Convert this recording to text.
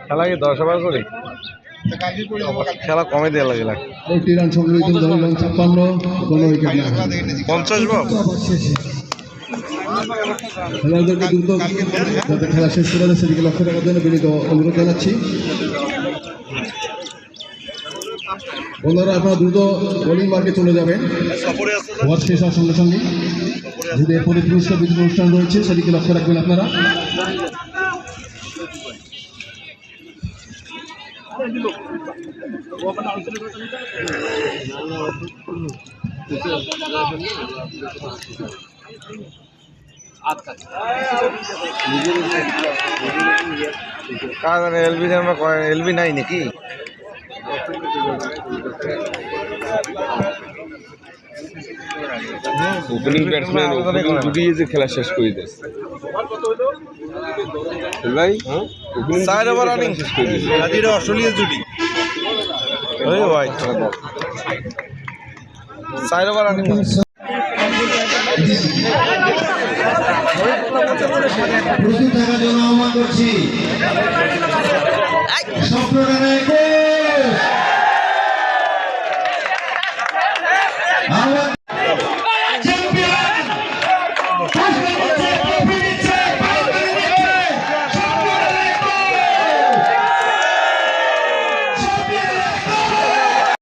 খেলা কি 10 ওভার করে খেলা কমে দেওয়া লাগে একটি রান সংগৃহীত 56 কোনো উইকেট না 50 বল খেলোয়াড়দেরকে দ্রুত যাতে খেলা শেষ করে দেয় সেদিকে লক্ষ্য রাখার জন্য বিনীত অনুরোধ জানাচ্ছি। বন্ধুরা আপনারা দ্রুত বোলিং মার্কে চলে যাবেন ওভার শেষ হওয়ার সঙ্গে সঙ্গে। যদি এরপরে পুরস্কার বিতরণ অনুষ্ঠান রয়েছে সেদিকে লক্ষ্য রাখবেন আপনারা। কারণ এলবি নাই নাকি ওপেনিং ব্যাটসম্যান জুটিয়ে যে খেলা শেষ করে দেয় ভাই। 4 ওভার রানিং শেষ করে দিয়েছে অস্ট্রেলিয়া জুটি ওই ভাই 4 ওভার রানিং প্রস্তুত থাকার জন্য আহ্বান করছি। স্বপ্ন